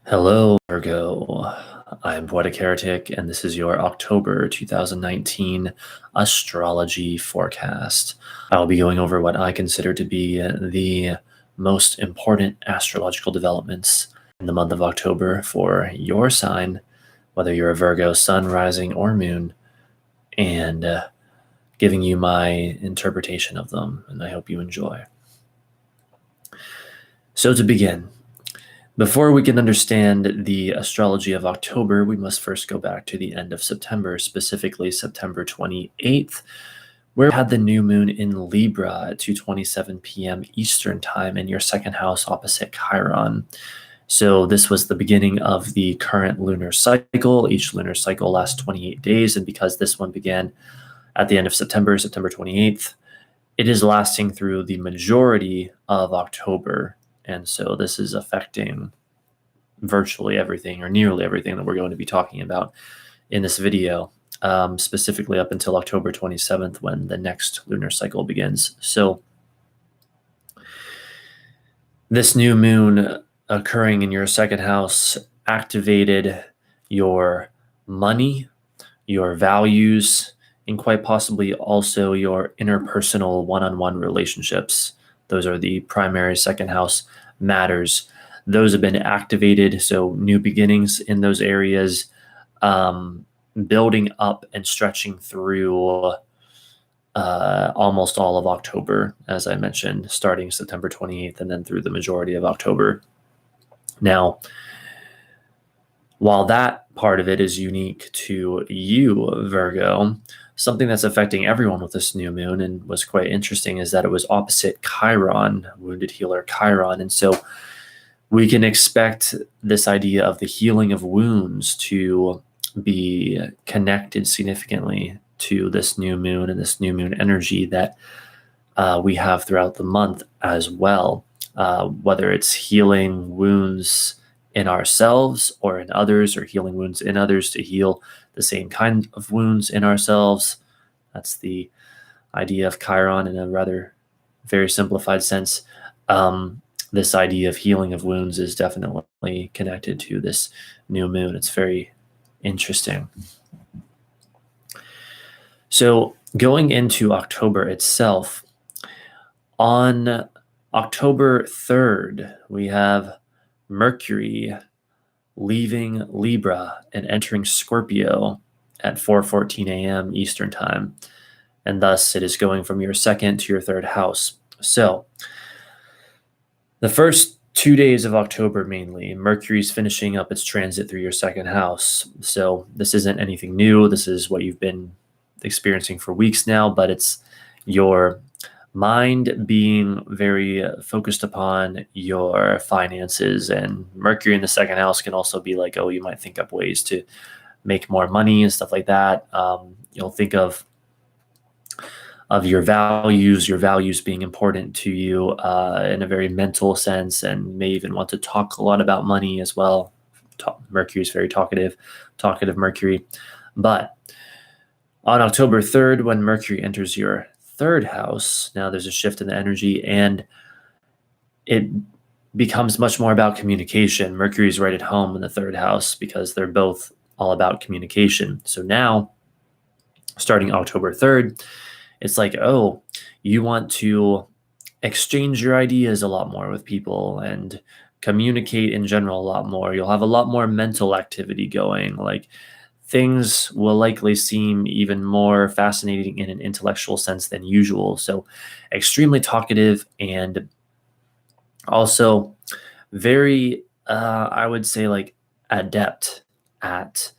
Hello, Virgo. I'm Poetic Heretic, and this is your October 2019 astrology forecast. I'll be going over what I consider to be the most important astrological developments in the month of October for your sign, whether you're a Virgo, sun, rising, or moon, and giving you my interpretation of them, and I hope you enjoy. So to begin, before we can understand the astrology of October, we must first go back to the end of September, specifically September 28th, where we had the new moon in Libra at 2:27 p.m. Eastern Time in your second house opposite Chiron. So this was the beginning of the current lunar cycle. Each lunar cycle lasts 28 days, and because this one began at the end of September, September 28th, it is lasting through the majority of October. And so this is affecting virtually everything or nearly everything that we're going to be talking about in this video, specifically up until October 27th when the next lunar cycle begins. So this new moon occurring in your second house activated your money, your values, and quite possibly also your interpersonal one-on-one relationships. Those are the primary second house matters. Those have been activated, so new beginnings in those areas, building up and stretching through almost all of October, as I mentioned, starting September 28th and then through the majority of October. Now, while that part of it is unique to you, Virgo, something that's affecting everyone with this new moon and was quite interesting is that it was opposite Chiron, wounded healer Chiron. And so we can expect this idea of the healing of wounds to be connected significantly to this new moon and this new moon energy that we have throughout the month as well, whether it's healing wounds in ourselves or in others, or healing wounds in others to heal the same kind of wounds in ourselves. That's the idea of Chiron in a rather very simplified sense. This idea of healing of wounds is definitely connected to this new moon. It's very interesting. So going into October itself, on October 3rd, we have Mercury leaving Libra and entering Scorpio at 4:14 a.m. Eastern Time. And thus it is going from your second to your third house. So the first 2 days of October, mainly, Mercury's finishing up its transit through your second house. So this isn't anything new. This is what you've been experiencing for weeks now, but it's your mind being very focused upon your finances. And Mercury in the second house can also be like, oh, you might think up ways to make more money and stuff like that. You'll think of your values being important to you in a very mental sense, and may even want to talk a lot about money as well. Mercury is very talkative Mercury. But on October 3rd, when Mercury enters your third house, now there's a shift in the energy and it becomes much more about communication. Mercury is right at home in the third house because they're both all about communication. So now, starting October 3rd, it's like, oh, you want to exchange your ideas a lot more with people and communicate in general a lot more. You'll have a lot more mental activity going. Like, things will likely seem even more fascinating in an intellectual sense than usual. So extremely talkative and also very, I would say, like, adept at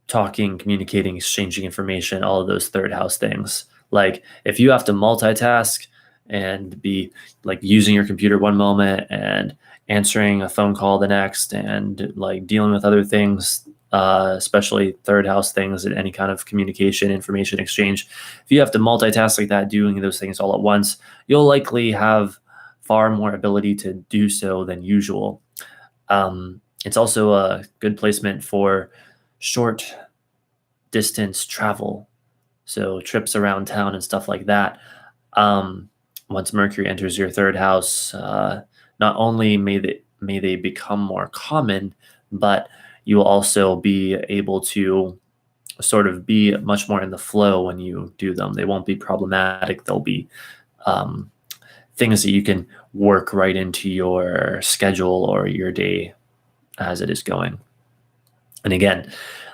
talking, communicating, exchanging information, all of those third house things. Like, if you have to multitask and be like using your computer one moment and answering a phone call the next and like dealing with other things, especially third house things and any kind of communication, information exchange, if you have to multitask like that, doing those things all at once, you'll likely have far more ability to do so than usual. It's also a good placement for short distance travel. So trips around town and stuff like that. Once Mercury enters your third house, not only may may they become more common, but you will also be able to sort of be much more in the flow when you do them. They won't be problematic. They'll be um, things that you can work right into your schedule or your day as it is going. And again,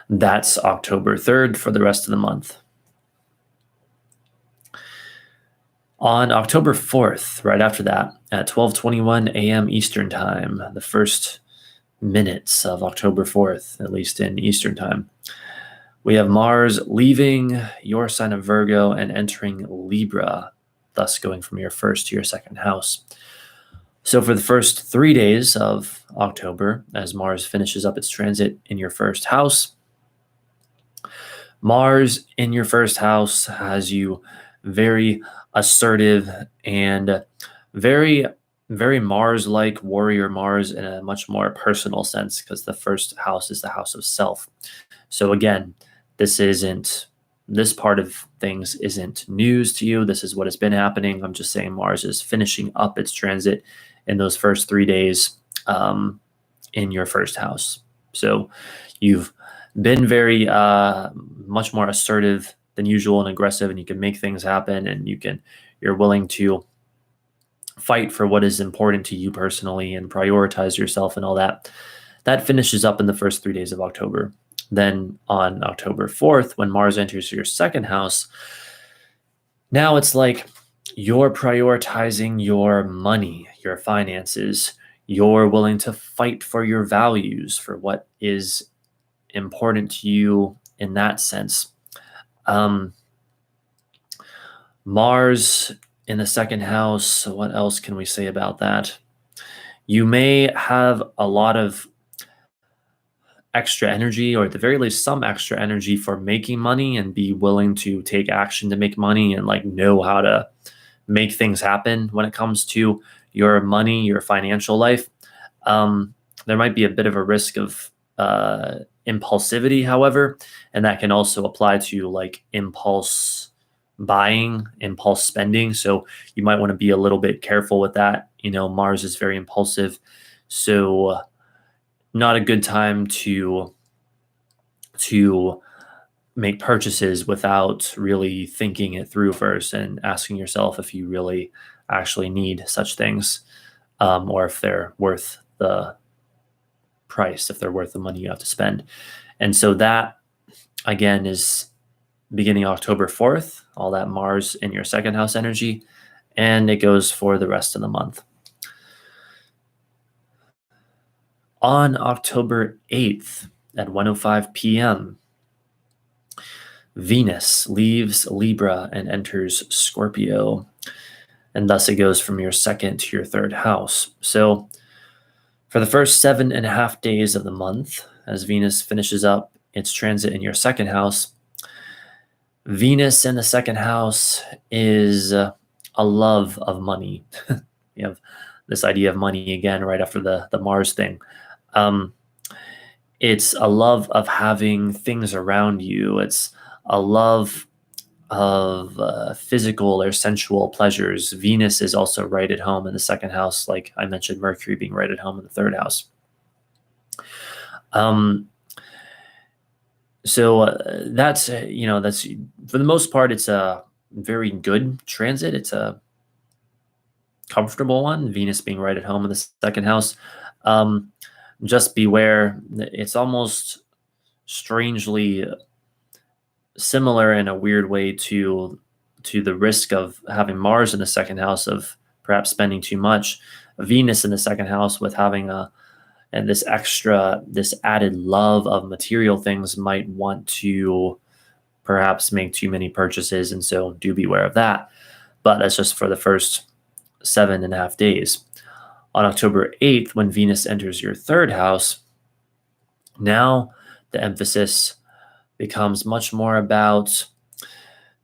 that's October 3rd for the rest of the month. On October 4th, right after that, at 12:21 a.m. Eastern Time, the first minutes of October 4th, at least in Eastern Time, we have Mars leaving your sign of Virgo and entering Libra, thus going from your first to your second house. So for the first 3 days of October, as Mars finishes up its transit in your first house, Mars in your first house has you very assertive and very, very Mars like warrior Mars in a much more personal sense, because the first house is the house of self. So again, this part of things isn't news to you. This is what has been happening. I'm just saying Mars is finishing up its transit in those first 3 days in your first house. So you've been very much more assertive than usual and aggressive, and you can make things happen, and you're willing to fight for what is important to you personally and prioritize yourself and all that. That finishes up in the first 3 days of October. Then on October 4th, when Mars enters your second house, now it's like you're prioritizing your money, your finances. You're willing to fight for your values, for what is important to you in that sense. Mars in the second house, so what else can we say about that? You may have a lot of extra energy, or at the very least some extra energy, for making money and be willing to take action to make money and like know how to make things happen when it comes to your money, your financial life. There might be a bit of a risk of impulsivity, however, and that can also apply to like impulse buying, impulse spending. So you might want to be a little bit careful with that. Mars is very impulsive, so not a good time to make purchases without really thinking it through first and asking yourself if you really actually need such things, or if they're worth the price, if they're worth the money you have to spend. And so that, again, is beginning October 4th, all that Mars in your second house energy, and it goes for the rest of the month. On October 8th at 1:05 p.m., Venus leaves Libra and enters Scorpio, and thus it goes from your second to your third house. So for the first 7.5 days of the month, as Venus finishes up its transit in your second house, Venus in the second house is a love of money. You have this idea of money again right after the Mars thing. It's a love of having things around you. It's a love of physical or sensual pleasures. Venus is also right at home in the second house, like I mentioned, Mercury being right at home in the third house. So that's for the most part, it's a very good transit. It's a comfortable one, Venus being right at home in the second house. Just beware, it's almost strangely similar in a weird way to the risk of having Mars in the second house, of perhaps spending too much. Venus in the second house with having this added love of material things might want to perhaps make too many purchases, and so do beware of that. But that's just for the first 7.5 days. On October 8th, when Venus enters your third house, now the emphasis becomes much more about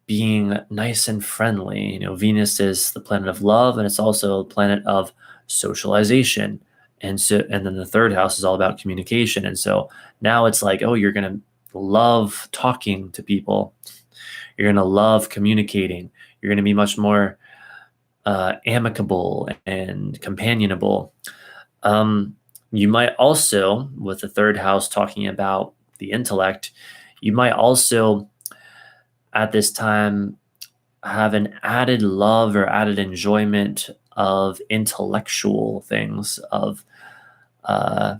being nice and friendly. Venus is the planet of love, and it's also a planet of socialization. And then the third house is all about communication. And so now it's like, oh, you're going to love talking to people. You're going to love communicating. You're going to be much more amicable and companionable. You might also, with the third house talking about the intellect, you might also at this time have an added love or added enjoyment of intellectual things, of uh,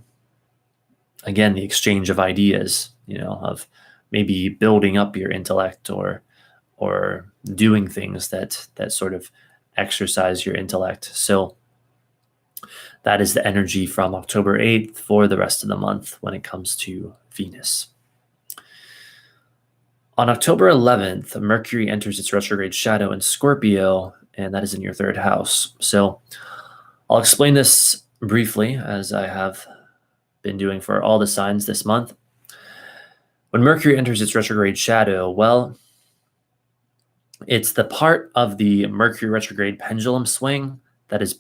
again the exchange of ideas, of maybe building up your intellect or doing things that sort of exercise your intellect. So that is the energy from October 8th for the rest of the month when it comes to Venus. On October 11th, Mercury enters its retrograde shadow in Scorpio, and that is in your third house. So I'll explain this briefly, as I have been doing for all the signs this month. When Mercury enters its retrograde shadow, well, it's the part of the Mercury retrograde pendulum swing that is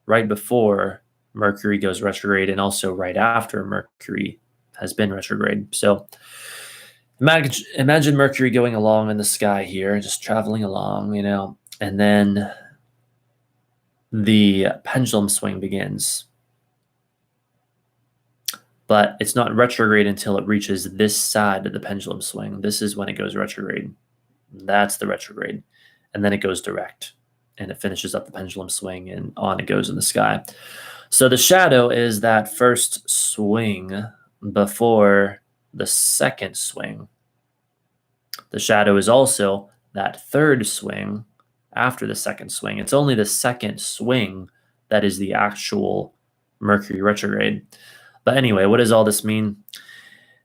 right before Mercury goes retrograde, and also right after Mercury has been retrograde. So imagine Mercury going along in the sky here, just traveling along, and then the pendulum swing begins. But it's not retrograde until it reaches this side of the pendulum swing. This is when it goes retrograde. That's the retrograde. And then it goes direct, and it finishes up the pendulum swing, and on it goes in the sky. So the shadow is that first swing before the second swing. The shadow is also that third swing after the second swing. It's only the second swing that is the actual Mercury retrograde. But anyway, what does all this mean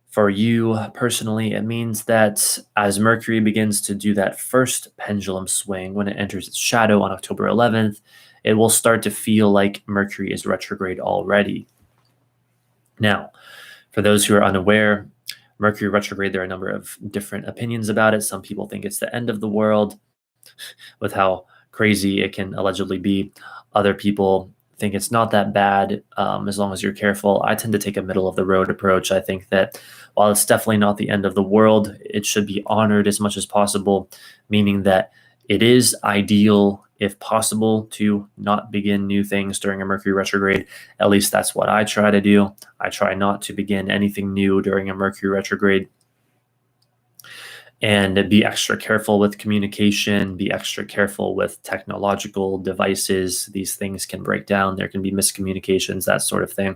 for you personally? It means that as Mercury begins to do that first pendulum swing, when it enters its shadow on October 11th, it will start to feel like Mercury is retrograde already. Now, for those who are unaware, Mercury retrograde, there are a number of different opinions about it. Some people think it's the end of the world with how crazy it can allegedly be. Other people think it's not that bad as long as you're careful. I tend to take a middle of the road approach. I think that while it's definitely not the end of the world, it should be honored as much as possible, meaning that it is ideal, if possible, to not begin new things during a Mercury retrograde. At least that's what I try to do. I try not to begin anything new during a Mercury retrograde. And be extra careful with communication, be extra careful with technological devices. These things can break down. There can be miscommunications, that sort of thing.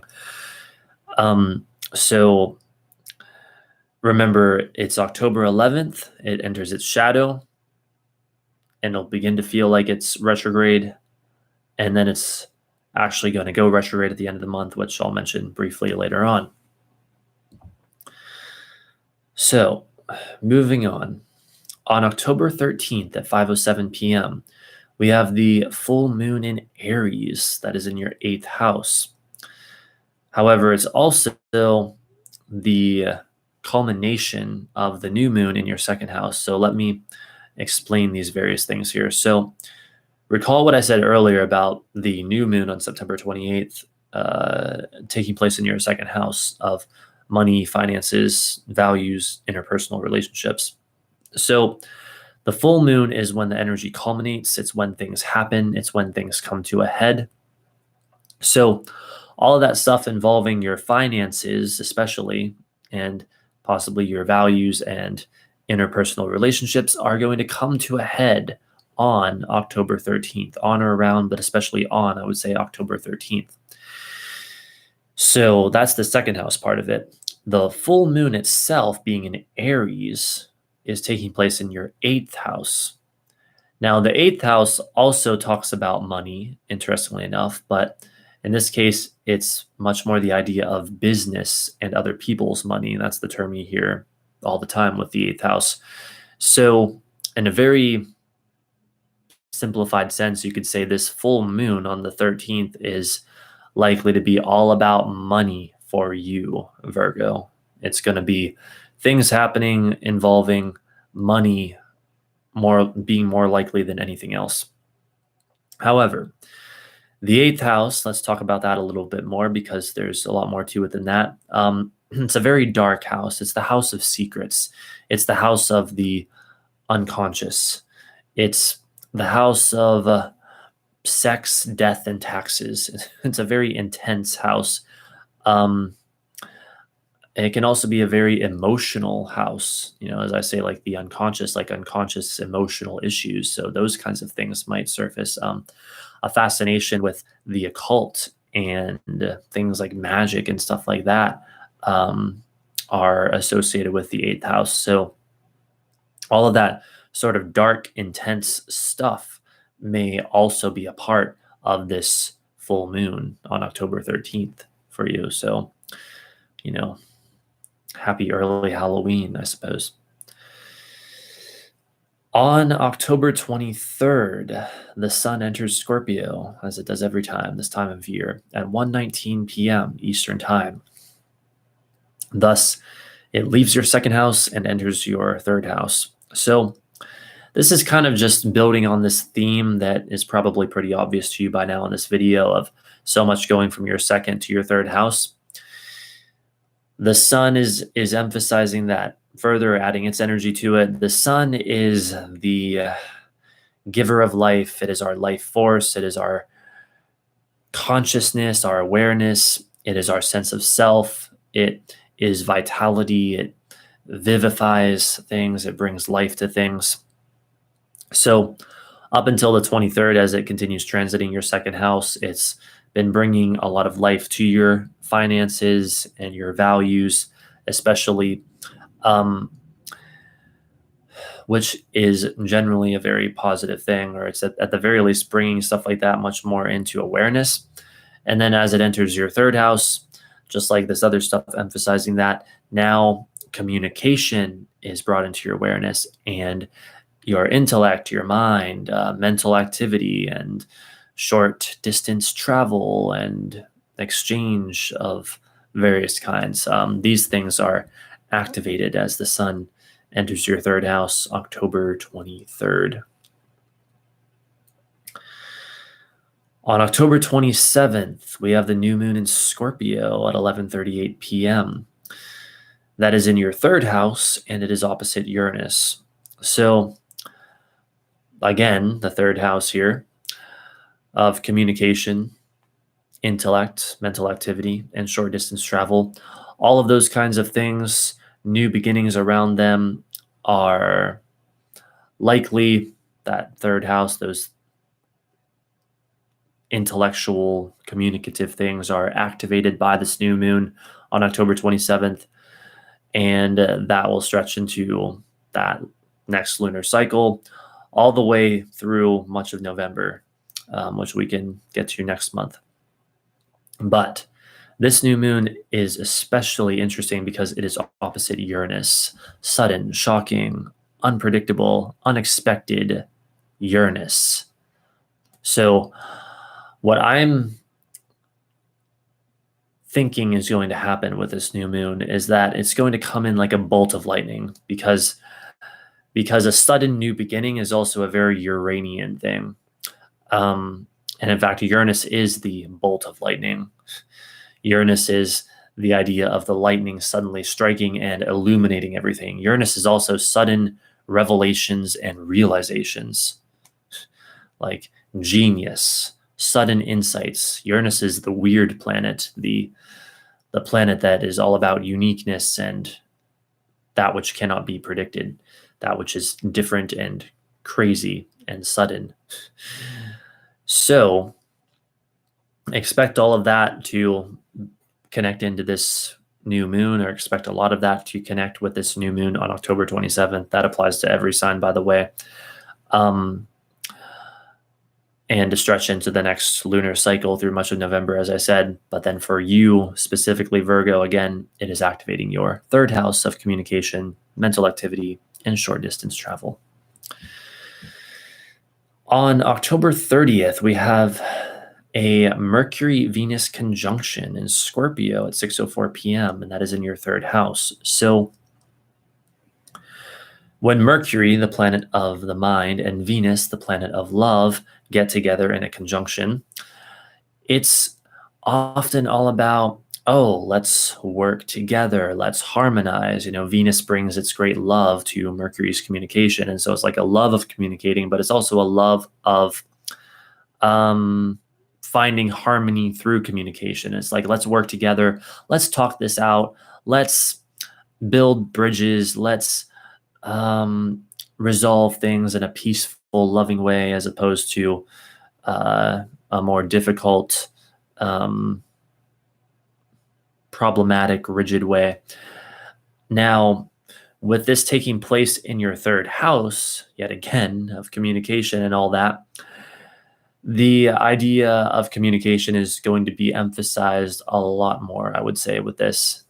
So remember, it's October 11th. It enters its shadow, and it'll begin to feel like it's retrograde. And then it's actually going to go retrograde at the end of the month, which I'll mention briefly later on. So moving on October 13th at 5:07 p.m., we have the full moon in Aries that is in your 8th house. However, it's also the culmination of the new moon in your 2nd house. So let me explain these various things here. So recall what I said earlier about the new moon on September 28th taking place in your 2nd house of money, finances, values, interpersonal relationships. So the full moon is when the energy culminates. It's when things happen. It's when things come to a head. So all of that stuff involving your finances, especially, and possibly your values and interpersonal relationships, are going to come to a head on October 13th, on or around, but especially on, I would say, October 13th. So that's the 2nd house part of it. The full moon itself, being in Aries, is taking place in your 8th house. Now, the 8th house also talks about money, interestingly enough, but in this case, it's much more the idea of business and other people's money. And that's the term you hear all the time with the 8th house. So in a very simplified sense, you could say this full moon on the 13th is likely to be all about money for you, Virgo. It's going to be things happening involving money being more likely than anything else. However, the 8th house, let's talk about that a little bit more because there's a lot more to it than that. It's a very dark house. It's the house of secrets. It's the house of the unconscious. It's the house of sex, death, and taxes. It's a very intense house. Um, and it can also be a very emotional house, as I say, like the unconscious, like unconscious emotional issues. So those kinds of things might surface. A fascination with the occult and things like magic and stuff like that um, are associated with the eighth house. So all of that sort of dark, intense stuff may also be a part of this full moon on October 13th for you. So, you know, happy early Halloween, I suppose. On October 23rd, the sun enters Scorpio, as it does every time this time of year, at 1:19 p.m. Eastern Time. Thus, it leaves your second house and enters your third house. So, this is kind of just building on this theme that is probably pretty obvious to you by now in this video of so much going from your second to your third house. The sun is emphasizing that further, adding its energy to it. The sun is the giver of life. It is our life force. It is our consciousness, our awareness. It is our sense of self. It is vitality. It vivifies things. It brings life to things. So up until the 23rd, as it continues transiting your second house, it's been bringing a lot of life to your finances and your values, especially, which is generally a very positive thing, or it's at the very least bringing stuff like that much more into awareness. And then as it enters your third house, just like this other stuff, emphasizing that now communication is brought into your awareness, and your intellect, your mind, mental activity, and short distance travel and exchange of various kinds. These things are activated as the sun enters your third house, October 23rd. On October 27th, we have the new moon in Scorpio at 11:38 p.m. That is in your third house, and it is opposite Uranus. So, again, the third house here of communication, intellect, mental activity, and short distance travel. All of those kinds of things, new beginnings around them are likely. That third house, those intellectual, communicative things are activated by this new moon on October 27th. And that will stretch into that next lunar cycle all the way through much of November, which we can get to next month. But this new moon is especially interesting because it is opposite Uranus. Sudden, shocking, unpredictable, unexpected Uranus. So what I'm thinking is going to happen with this new moon is that it's going to come in like a bolt of lightning, because a sudden new beginning is also a very Uranian thing. And in fact, Uranus is the bolt of lightning. Uranus is the idea of the lightning suddenly striking and illuminating everything. Uranus is also sudden revelations and realizations, like genius, sudden insights. Uranus is the weird planet, the planet that is all about uniqueness and that which cannot be predicted, that which is different and crazy and sudden. So expect all of that to connect into this new moon, or expect a lot of that to connect with this new moon on October 27th. That applies to every sign, by the way. And to stretch into the next lunar cycle through much of November, as I said. But then for you, specifically Virgo, again, it is activating your third house of communication, mental activity, and short distance travel. On October 30th, we have a Mercury-Venus conjunction in Scorpio at 6:04 p.m., and that is in your third house. So when Mercury, the planet of the mind, and Venus, the planet of love, get together in a conjunction, it's often all about, oh, let's work together, let's harmonize. Venus brings its great love to Mercury's communication. And so it's like a love of communicating, but it's also a love of finding harmony through communication. It's like, let's work together. Let's talk this out. Let's build bridges. Let's resolve things in a peaceful, loving way, as opposed to a more difficult, problematic, rigid way. Now, with this taking place in your third house, yet again, of communication and all that, the idea of communication is going to be emphasized a lot more, I would say, with this.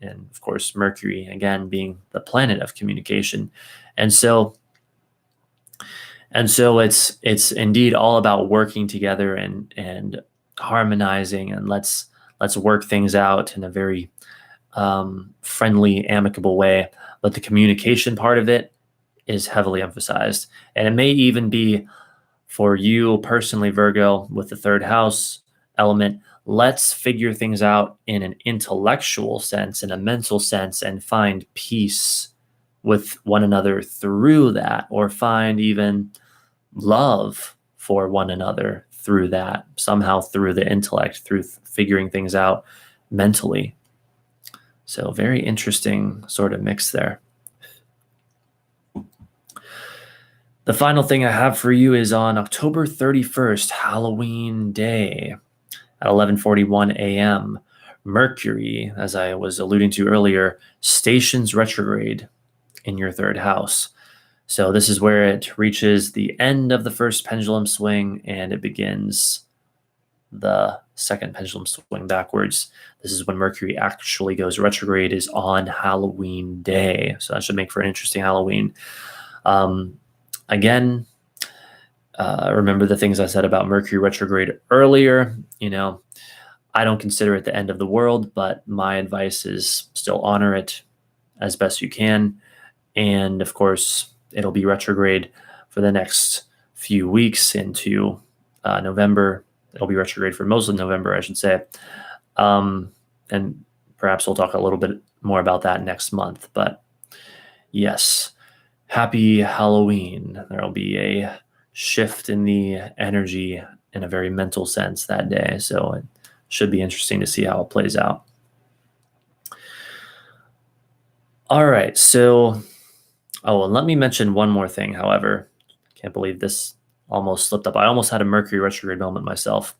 And of course, Mercury, again, being the planet of communication. And so it's indeed all about working together and harmonizing, and let's work things out in a very friendly, amicable way. But the communication part of it is heavily emphasized. And it may even be for you personally, Virgo, with the third house element. Let's figure things out in an intellectual sense, in a mental sense, and find peace with one another through that, or find even love for one another through that, somehow through the intellect, through figuring things out mentally. So very interesting sort of mix there. The final thing I have for you is on October 31st, Halloween Day at 11:41 a.m. Mercury, as I was alluding to earlier, stations retrograde in your third house. So this is where it reaches the end of the first pendulum swing and it begins the second pendulum swing backwards. This is when Mercury actually goes retrograde, is on Halloween Day. So that should make for an interesting Halloween. Again, remember the things I said about Mercury retrograde earlier. I don't consider it the end of the world, but my advice is still honor it as best you can. And of course, it'll be retrograde for the next few weeks into November. It'll be retrograde for most of November, I should say. And perhaps we'll talk a little bit more about that next month. But yes, happy Halloween. There'll be a shift in the energy in a very mental sense that day. So it should be interesting to see how it plays out. All right. So, and let me mention one more thing, however. Can't believe this almost slipped up. I almost had a Mercury retrograde moment myself.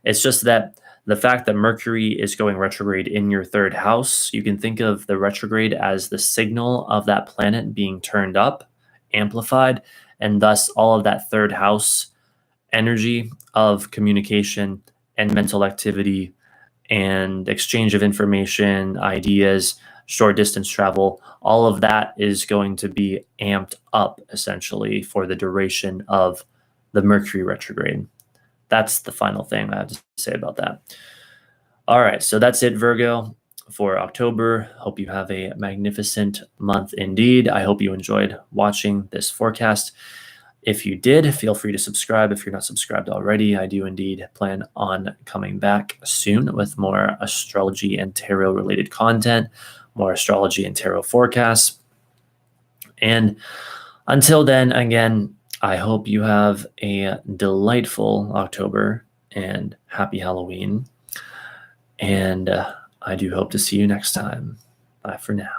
It's just that the fact that Mercury is going retrograde in your third house, you can think of the retrograde as the signal of that planet being turned up, amplified, and thus all of that third house energy of communication and mental activity and exchange of information, ideas, short distance travel, all of that is going to be amped up essentially for the duration of the Mercury retrograde. That's the final thing I have to say about that. All right, so that's it, Virgo, for October. Hope you have a magnificent month indeed. I hope you enjoyed watching this forecast. If you did, feel free to subscribe if you're not subscribed already. I do indeed plan on coming back soon with more astrology and tarot related content, more astrology and tarot forecasts. And until then, again, I hope you have a delightful October and happy Halloween. And I do hope to see you next time. Bye for now.